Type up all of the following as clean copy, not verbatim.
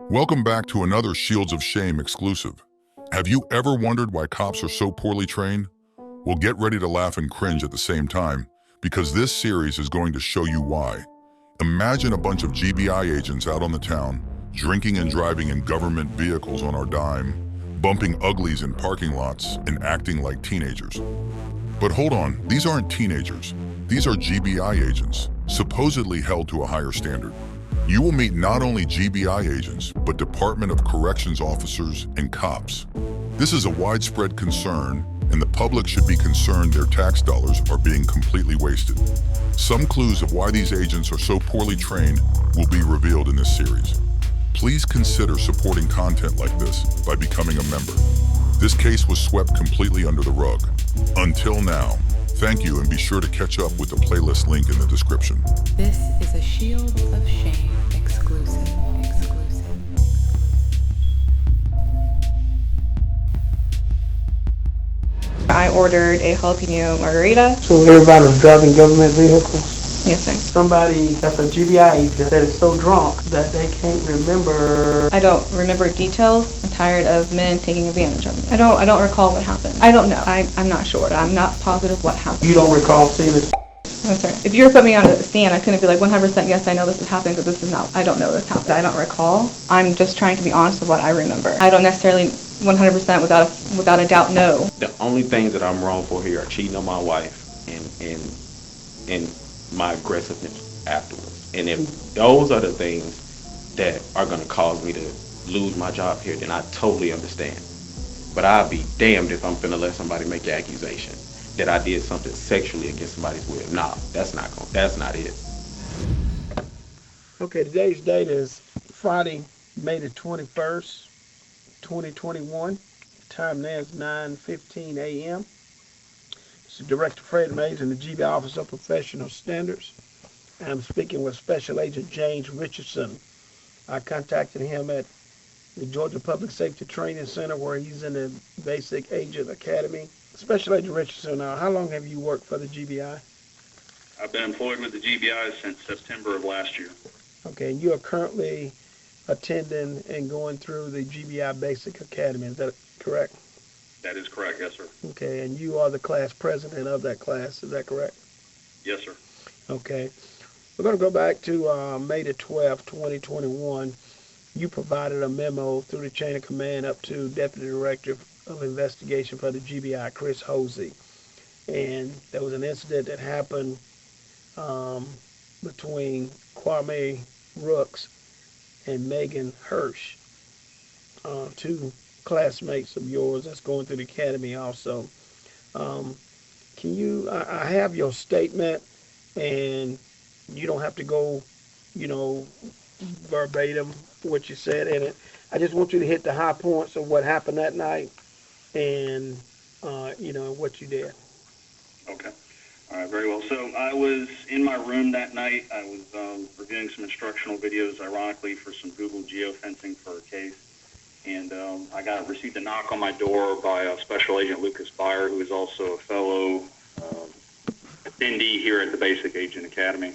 Welcome back to another Shields of Shame exclusive. Have you ever wondered why cops are so poorly trained? Well, get ready to laugh and cringe at the same time, because this series is going to show you why. Imagine a bunch of GBI agents out on the town, drinking and driving in government vehicles on our dime, bumping uglies in parking lots, and acting like teenagers. But hold on, these aren't teenagers. These are GBI agents, supposedly held to a higher standard. You will meet not only GBI agents, but Department of Corrections officers and cops. This is a widespread concern, and the public should be concerned their tax dollars are being completely wasted. Some clues of why these agents are so poorly trained will be revealed in this series. Please consider supporting content like this by becoming a member. This case was swept completely under the rug. Until now, thank you, and be sure to catch up with the playlist link in the description. This is a Shields of Shame exclusive. I ordered a jalapeno margarita. So everybody was driving government vehicles. Yes, sir. Somebody that's a GBI agent that is so drunk that they can't remember. I don't remember details. I'm tired of men taking advantage of me. I don't recall what happened. I don't know. I'm not sure. I'm not positive what happened. You don't recall seeing it? No, sir. If you were put me on a stand, I couldn't be like 100% yes, I know this is happening, but this is not. I don't know this happened. I don't recall. I'm just trying to be honest with what I remember. I don't necessarily 100% without a doubt know. The only things that I'm wrong for here are cheating on my wife and my aggressiveness afterwards. And if those are the things that are going to cause me to lose my job here, then I totally understand. But I'll be damned if I'm finna let somebody make the accusation that I did something sexually against somebody's will. No, that's not it. Okay, today's date is Friday, May the 21st, 2021. Time now is 9:15 a.m. This is Director Fred Mays in the GBI Office of Professional Standards. I'm speaking with Special Agent James Richardson. I contacted him at the Georgia Public Safety Training Center, where he's in the Basic Agent Academy. Special Agent Richardson, how long have you worked for the GBI? I've been employed with the GBI since September of last year. Okay, and you are currently attending and going through the GBI Basic Academy, is that correct? That is correct, yes, sir. Okay, and you are the class president of that class, is that correct? Yes, sir. Okay. We're going to go back to May the 12th, 2021. You provided a memo through the chain of command up to Deputy Director of Investigation for the GBI, Chris Hosey. And there was an incident that happened between Quamere Rooks and Megan Hirsch, two classmates of yours that's going through the academy also. Can you, I have your statement, and you don't have to go, verbatim what you said in it. I just want you to hit the high points of what happened that night and, what you did. Okay. All right, very well. So I was in my room that night. I was reviewing some instructional videos, ironically, for some Google geofencing for a case. And I received a knock on my door by Special Agent Lucas Byer, who is also a fellow attendee here at the Basic Agent Academy,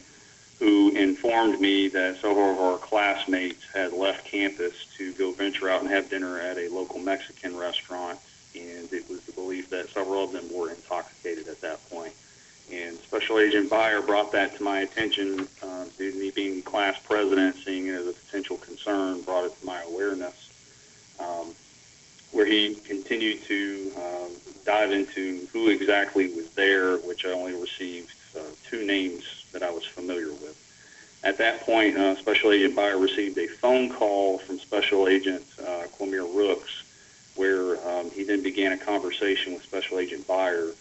who informed me that several of our classmates had left campus to go venture out and have dinner at a local Mexican restaurant, and it was the belief that several of them were intoxicated at that point. And Special Agent Byer brought that to my attention, due to me being class president, seeing it as a potential concern, brought it to my awareness, where he continued to dive into who exactly was there, which I only received two names that I was familiar with. At that point, Special Agent Byer received a phone call from Special Agent Quamere Rooks, where he then began a conversation with Special Agent Byer.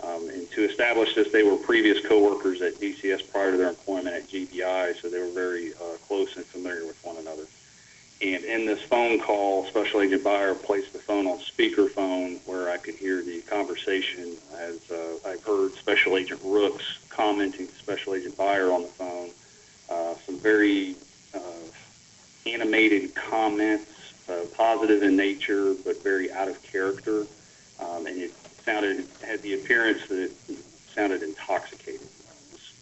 And to establish this, they were previous coworkers at DCS prior to their employment at GBI, so they were very close and familiar with one another. And in this phone call, Special Agent Byer placed the phone on speakerphone, where I could hear the conversation as I heard Special Agent Rooks commenting to Special Agent Byer on the phone. Some very animated comments, positive in nature, but very out of character. And it had the appearance that it sounded intoxicated.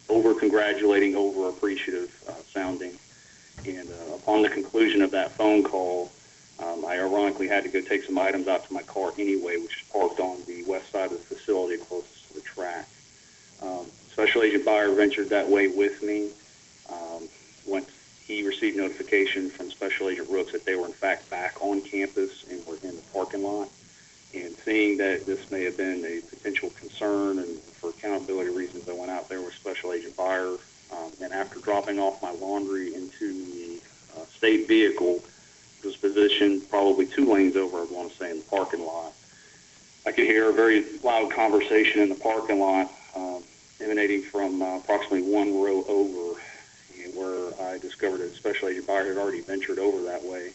Over-congratulating, over-appreciative sounding. And upon the conclusion of that phone call, I ironically had to go take some items out to my car anyway, which is parked on the west side of the facility closest to the track. Special Agent Byer ventured that way with me. Once he received notification from Special Agent Rooks that they were in fact back on campus and were in the parking lot, and seeing that this may have been a potential concern, and for accountability reasons, I went out there with Special Agent Byer, and after dropping off my laundry into the state vehicle, it was positioned probably 2 lanes over, I want to say, in the parking lot. I could hear a very loud conversation in the parking lot, emanating from approximately 1 row over, and where I discovered that Special Agent Byer had already ventured over that way.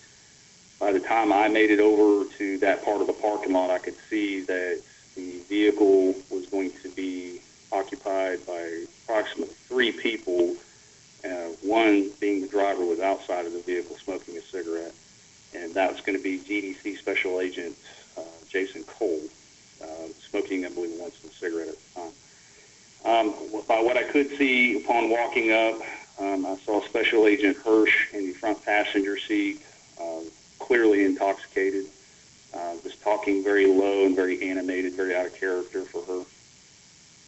By the time I made it over to that part of the parking lot, I could see that the vehicle was going to be occupied by approximately 3 people. One being the driver was outside of the vehicle smoking a cigarette, and that was going to be GDC Special Agent Jason Cole, smoking, I believe, once a cigarette at the time. By what I could see upon walking up, I saw Special Agent Hirsch in the front passenger seat, clearly intoxicated, just talking very low and very animated, very out of character for her.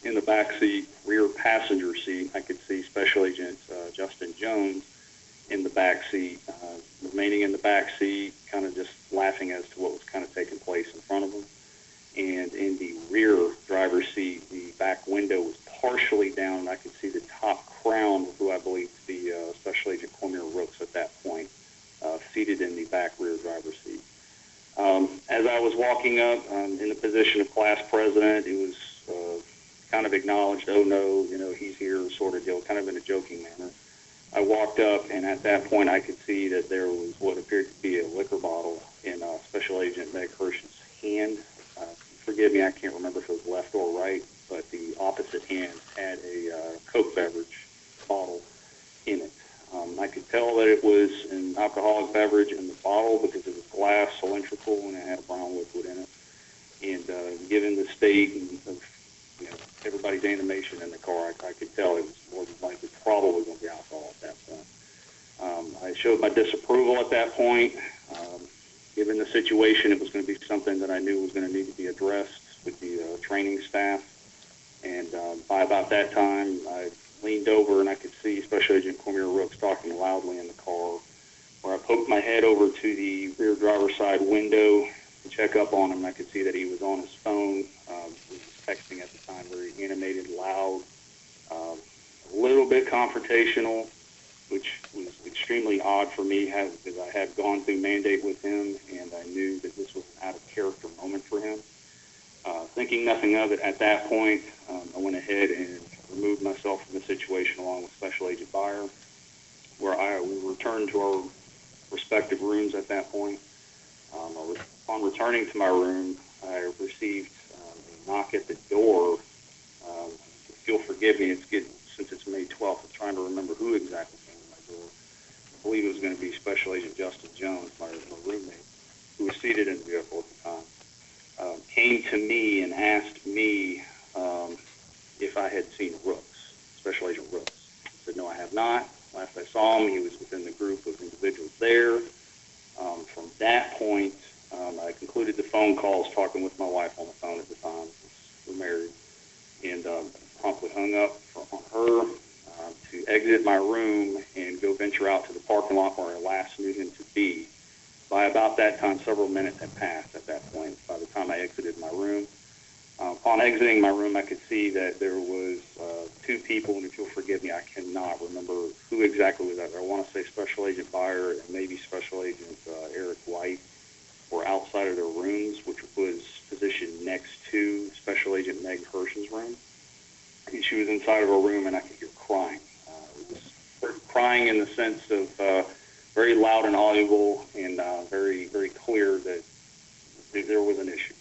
In the back seat, rear passenger seat, I could see Special Agent Justin Jones in the back seat, remaining in the back seat, kind of just laughing as to what was kind of taking place in front of him. And in the rear driver's seat, the back window was partially down, and I could see the top crown, who I believe to be Special Agent Quamere Rooks at that point, seated in the back rear driver's seat. As I was walking up in the position of class president, it was kind of acknowledged, oh no, he's here, sort of deal, kind of in a joking manner. I walked up, and at that point I could see that there was what appeared to be a liquor bottle in Special Agent Megan Hirsch's hand. Forgive me, I can't remember if it was left or right, but the opposite hand had a Coke beverage bottle in it. I could tell that it was an alcoholic beverage in the bottle because it was glass, cylindrical, and it had a brown liquid in it. And given the state of everybody's animation in the car, I could tell it was more than likely probably going to be alcohol at that point. I showed my disapproval at that point. Given the situation, it was going to be something that I knew was going to need to be addressed with the training staff. And by about that time, I leaned over and I could see Special Agent Quamere Rooks talking loudly in the car, where I poked my head over to the rear driver's side window to check up on him. I could see that he was on his phone. He was texting at the time, very animated, loud, a little bit confrontational, which was extremely odd for me because I had gone through mandate with him, and I knew that this was an out-of-character moment for him. Thinking nothing of it at that point, I went ahead and removed myself from the situation along with Special Agent Byer, where we returned to our respective rooms at that point. Upon returning to my room, I received a knock at the door. If you'll forgive me, since it's May 12th, I'm trying to remember who exactly came to my door. I believe it was going to be Special Agent Justin Jones, my roommate, who was seated in the vehicle at the time. Came to me and asked me if I had seen Rooks, Special Agent Rooks. I said, no, I have not. Last I saw him, he was within the group of individuals there. From that point, I concluded the phone calls talking with my wife on the phone at the time. We're married. And promptly hung up on her to exit my room and go venture out to the parking lot where I last knew him to be. By about that time, several minutes had passed at that point by the time I exited my room. Upon exiting my room, I could see that there was 2 people, and if you'll forgive me, I cannot remember who exactly was out there. I want to say Special Agent Byer and maybe Special Agent Eric White were outside of their rooms, which was positioned next to Special Agent Megan Hirsch's room. And she was inside of her room, and I could hear crying. It was crying in the sense of very loud and audible, and very, very clear that there was an issue.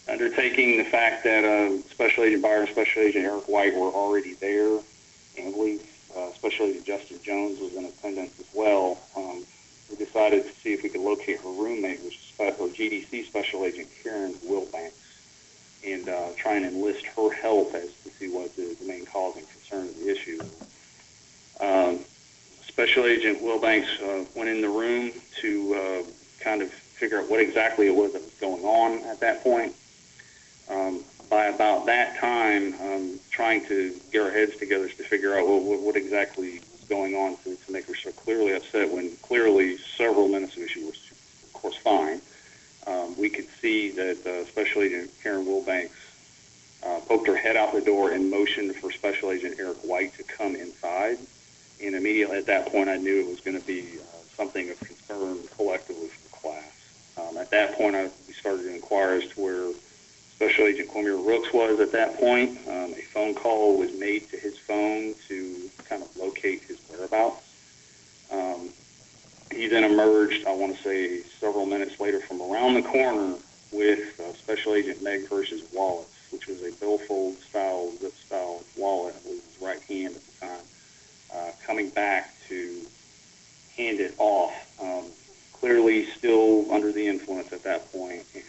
Undertaking the fact that Special Agent Byer and Special Agent Eric White were already there, and I believe Special Agent Justin Jones was in attendance as well, we decided to see if we could locate her roommate, which is her GDC Special Agent Karen Wilbanks, and try and enlist her help as to see what the main cause and concern of the issue. Special Agent Wilbanks went in the room to kind of figure out what exactly it was that was going on at that point. By about that time, trying to get our heads together to figure out what exactly was going on to make her so clearly upset when clearly several minutes ago she was, of course, fine. We could see that Special Agent Karen Wilbanks poked her head out the door and motioned for Special Agent Eric White to come inside. And immediately at that point, I knew it was going to be something of concern collectively for the class. At that point, we started to inquire as to where Special Agent Quamere Rooks was at that point. A phone call was made to his phone to kind of locate his whereabouts. He then emerged, I want to say, several minutes later from around the corner with Special Agent Meg Hirsch's wallet, which was a billfold-style, zip-style wallet, I believe his right hand at the time, coming back to hand it off, clearly still under the influence at that point. And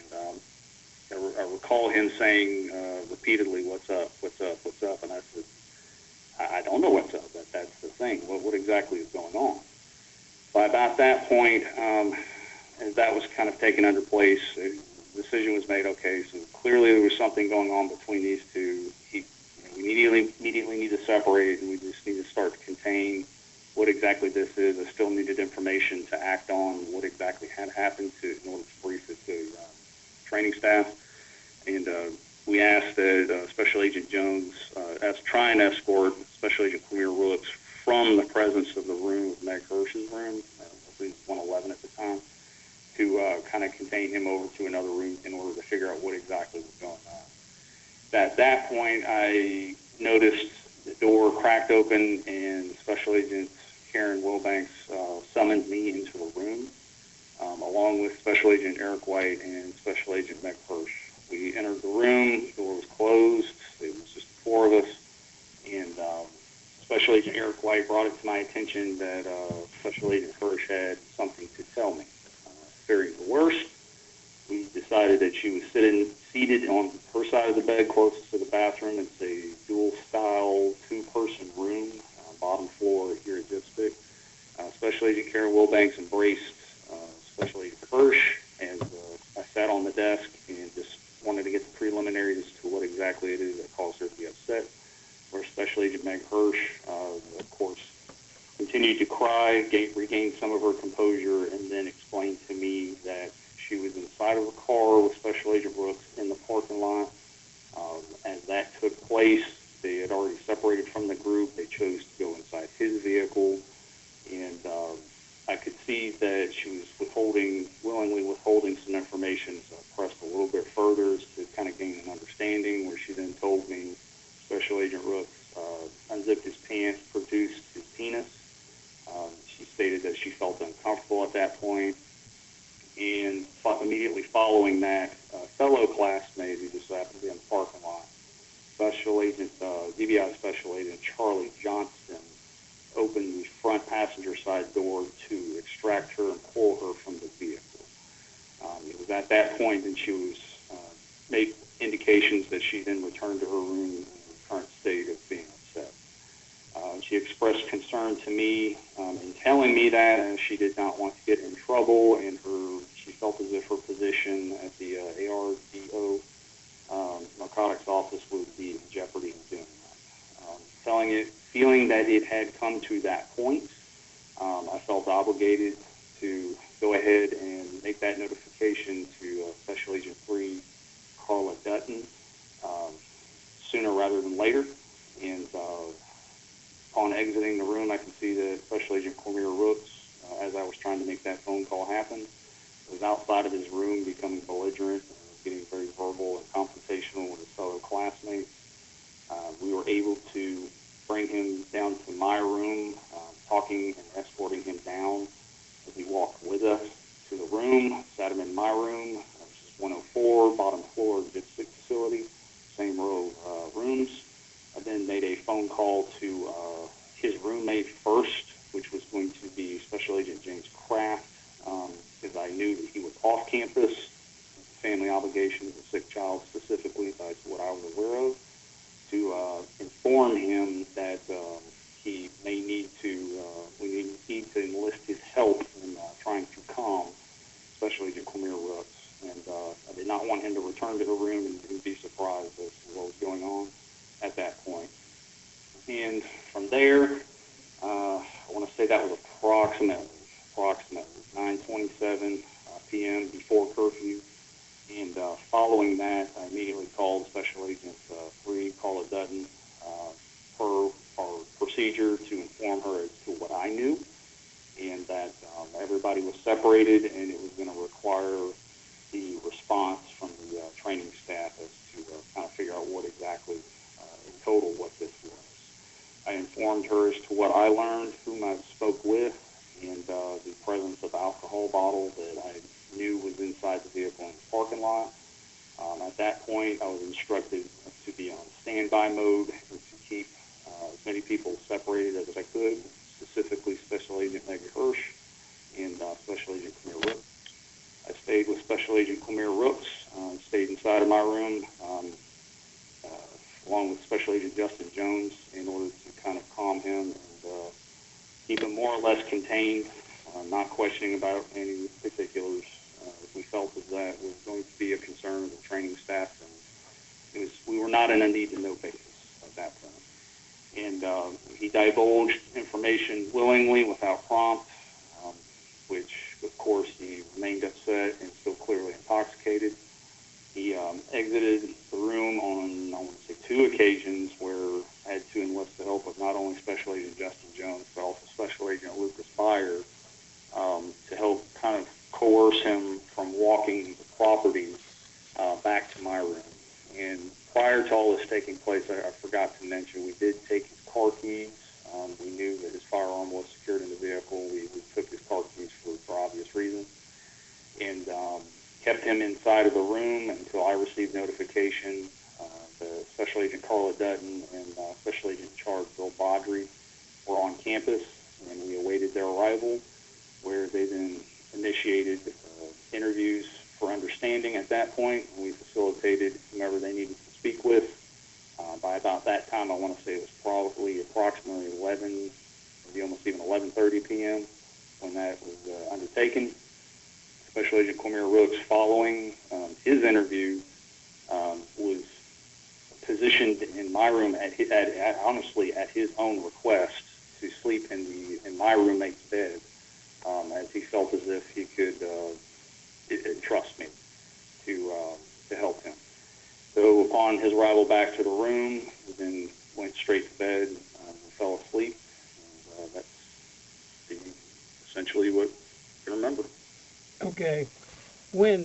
I recall him saying repeatedly, "What's up? What's up? What's up?" And I said, "I don't know what's up. That's the thing. What exactly is going on?" By about that point, as that was kind of taken under place, a decision was made. Okay, so clearly there was something going on between these two. We immediately need to separate, and we just need to start to contain what exactly this is. I still needed information to act on what exactly had happened in order to brief it to training staff. And we asked that Special Agent Jones try and escort Special Agent Quamere Rooks from the presence of the room of Meg Hirsch's room, I believe it was 111 at the time, to kind of contain him over to another room in order to figure out what exactly was going on. At that point, I noticed the door cracked open and Special Agent Karen Wilbanks summoned me into the room, along with Special Agent Eric White and Special Agent Meg Hirsch. We entered the room, the door was closed, it was just the four of us, and Special Agent Eric White brought it to my attention that Special Agent Hirsch had something to tell me. Fearing the worst, we decided that she was seated on her side of the bed closest to the bathroom. It's a dual-style, two-person room, bottom floor here at Dipstick. Special Agent Karen Wilbanks embraced Special Agent Hirsch, and I sat on the desk and just wanted to get the preliminaries as to what exactly it is that caused her to be upset. Where Special Agent Meg Hirsch, of course, continued to cry, regained some of her composure, and then explained to me that she was inside of a car with Special Agent Rooks in the parking lot. As that took place, they had already separated from the group. They chose to go inside his vehicle, and I could see that she was willingly withholding some information, so I pressed a little bit further to kind of gain an understanding, where she then told me Special Agent Rooks unzipped his pants, produced his penis. She stated that she felt uncomfortable at that point, and immediately following that, a fellow classmate who just happened to be in the parking lot, GBI Special Agent Charlie Johnston, opened the front passenger side door to extract her and pull her from the vehicle. It was at that point that she was made indications that she then returned to her room in the current state of being upset. She expressed concern to me in telling me that she did not want to get in trouble, and she felt as if her position at the ARDO narcotics office would be in jeopardy in doing that. Feeling that it had come to that point, I felt obligated to go ahead and make that notification to Special Agent 3, Carla Dutton, sooner rather than later. And upon exiting the room, I can see that Special Agent Quamere Rooks, as I was trying to make that phone call happen, was outside of his room becoming belligerent, getting very verbal and confrontational with his fellow classmates. We were able to bring him down to my room, talking and escorting him down as he walked with us to the room, sat him in my room, which is 104, bottom floor of the Dipstick facility, same row of rooms. I then made a phone call to his roommate first, which was going to be Special Agent James Kraft, because I knew that he was off campus, family obligations, a sick child specifically, that's what I was aware of, to inform him that he may need to, we need to enlist his help in trying to calm Special Agent Quamere Rooks. And I did not want him to return to the room and be surprised as to what was going on at that point. And from there, I want to say that was approximately 9:27 p.m. before curfew. And following that, I immediately called Special Agent 3, Carla Dutton, per our procedure to inform her as to what I knew, and that everybody was separated, and it was going to require the response from the training staff as to kind of figure out what exactly, in total, what this was. I informed her as to what I learned, whom I spoke with, and the presence of alcohol bottle that I knew was inside the vehicle in the parking lot. At that point, I was instructed to be on standby mode and to keep as many people separated as I could, specifically Special Agent Megan Hirsch and Special Agent Quamere Rooks. I stayed with Special Agent Quamere Rooks, stayed inside of my room, along with Special Agent Justin Jones, in order to kind of calm him and keep him more or less contained, not questioning about any particulars. We felt that was going to be a concern of the training staff, and we were not in a need-to-know basis at that point. And he divulged information willingly, without prompt, which, of course, he remained upset and still clearly intoxicated. He exited the room on, I want to say, 2 occasions where I had to enlist the help of not only Special Agent Justin Jones, but also Special Agent Lucas Byer, to help kind of coerce him from walking the property back to my room. And prior to all this taking place, I forgot to mention, we did take his car keys. We knew that his firearm was secured in the vehicle. We took his car keys for obvious reasons, and kept him inside of the room until I received notification. The Special Agent Carla Dutton and Special Agent Charlie Johnston were on campus, and we awaited their arrival, where they then initiated interviews for understanding at that point. We facilitated whomever they needed to speak with. By about that time, I want to say it was probably approximately 11, maybe almost even 11:30 p.m. when that was undertaken. Special Agent Quamere Rooks, following his interview, was positioned in my room honestly at his own request to sleep in my roommate's bed, as he felt as if he could trust me to help him. So upon his arrival back to the room, he then went straight to bed and fell asleep. And that's essentially what I remember. Okay. When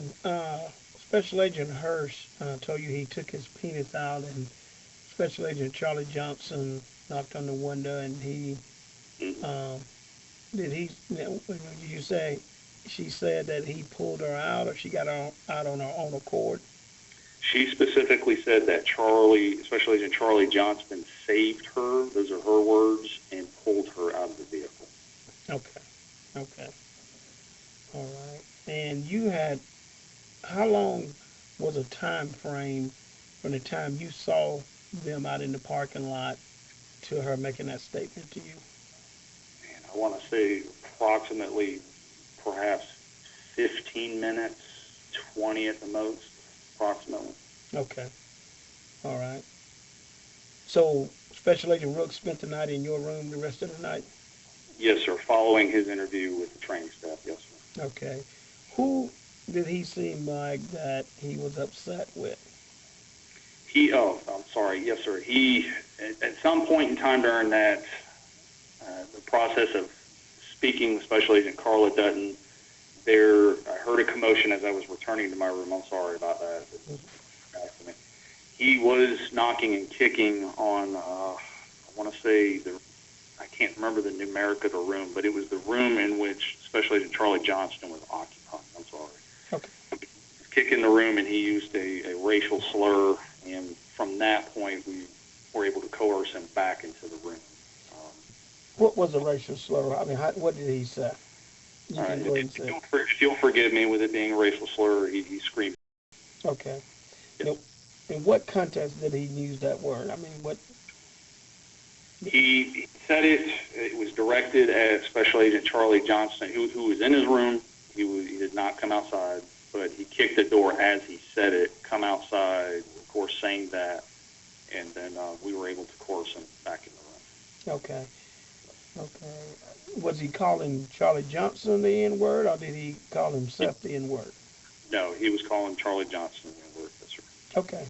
Special Agent Hirsch told you he took his penis out, and Special Agent Charlie Johnston knocked on the window, and he you say she said that he pulled her out, or she got out on her own accord? She specifically said that Special Agent Charlie Johnston saved her, those are her words, and pulled her out of the vehicle. Okay. All right. And you had, how long was a time frame from the time you saw them out in the parking lot to her making that statement to you? And I want to say approximately perhaps 15 minutes, 20 at the most, approximately. Okay. All right. So Special Agent Rooks spent the night in your room the rest of the night? Yes, sir. Following his interview with the training staff, yes, sir. Okay. Who did he seem like that he was upset with? I'm sorry. Yes, sir. He, at some point in time during that, the process of speaking with Special Agent Carla Dutton, I heard a commotion as I was returning to my room. I'm sorry about that. He was knocking and kicking on, I want to say, I can't remember the numeric of the room, but it was the room in which Special Agent Charlie Johnston was occupying. I'm sorry. Okay. He was kicking the room, and he used a racial slur, and from that point, we were able to coerce him back into the room. What was the racial slur? I mean, what did he say? All right, if you'll forgive me with it being a racial slur, he screamed. Okay. Yes. In what context did he use that word? I mean, what? He said it was directed at Special Agent Charlie Johnston, who was in his room. He did not come outside, but he kicked the door as he said it, come outside, of course, saying that, and then we were able to coerce him back in the room. Okay. Was he calling Charlie Johnston the N-word, or did he call himself the N-word? No, he was calling Charlie Johnston the word. Yes, sir. Okay.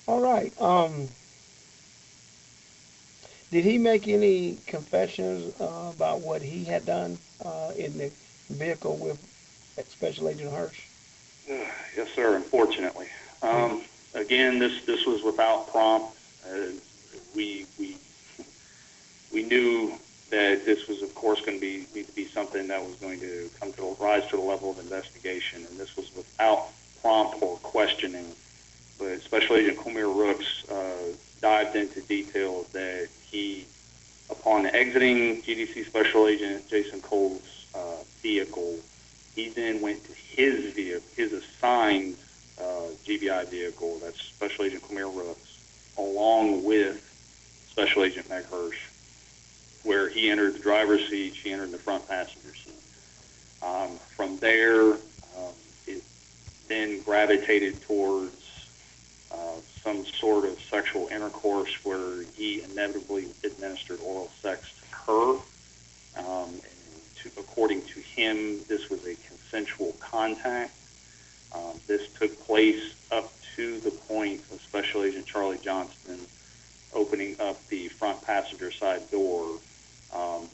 All right. Did he make any confessions about what he had done in the vehicle with Special Agent Hirsch? Yes, sir. Unfortunately, again, this was without prompt. We knew that this was, of course, going to need to be something that was going to rise to the level of investigation, and this was without prompt or questioning. But Special Agent Quamere Rooks dived into detail that he, upon exiting GDC Special Agent Jason Cole's vehicle, he then went to his vehicle, his assigned GBI vehicle, that's Special Agent Quamere Rooks, along with Special Agent Meg Hirsch, where he entered the driver's seat, she entered the front passenger seat. From there, it then gravitated towards some sort of sexual intercourse where he inevitably administered oral sex to her. According to him, this was a consensual contact. This took place up to the point of Special Agent Charlie Johnston opening up the front passenger side door,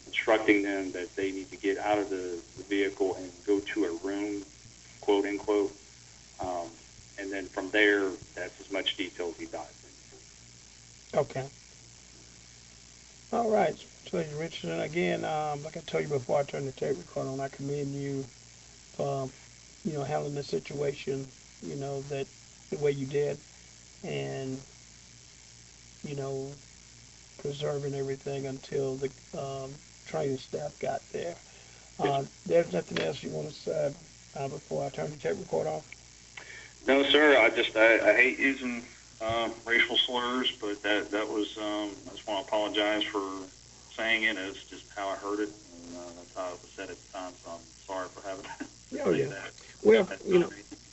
instructing them that they need to get out of the vehicle and go to a room, quote unquote. And then from there, that's as much detail as he dived into. Okay. All right, Special Agent Richardson. Again, like I told you before I turned the tape recorder on, I commend you for, handling the situation, that the way you did, and, preserving everything until the training staff got there. There's nothing else you want to say before I turn the tape recorder off? No, sir. I hate using racial slurs, but that was I just want to apologize for saying it. It's just how I heard it, and that's how it was said at the time. So I'm sorry for having to say that. Well,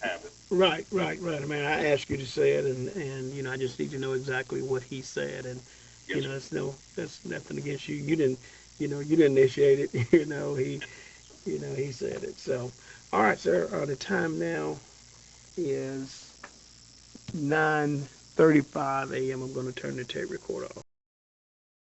Habit. Right. I mean, I asked you to say it, and I just need to know exactly what he said, and Yes, that's nothing against you. You didn't initiate it. He said it. So, all right, sir. The time now is 9:35 a.m. I'm going to turn the tape recorder off.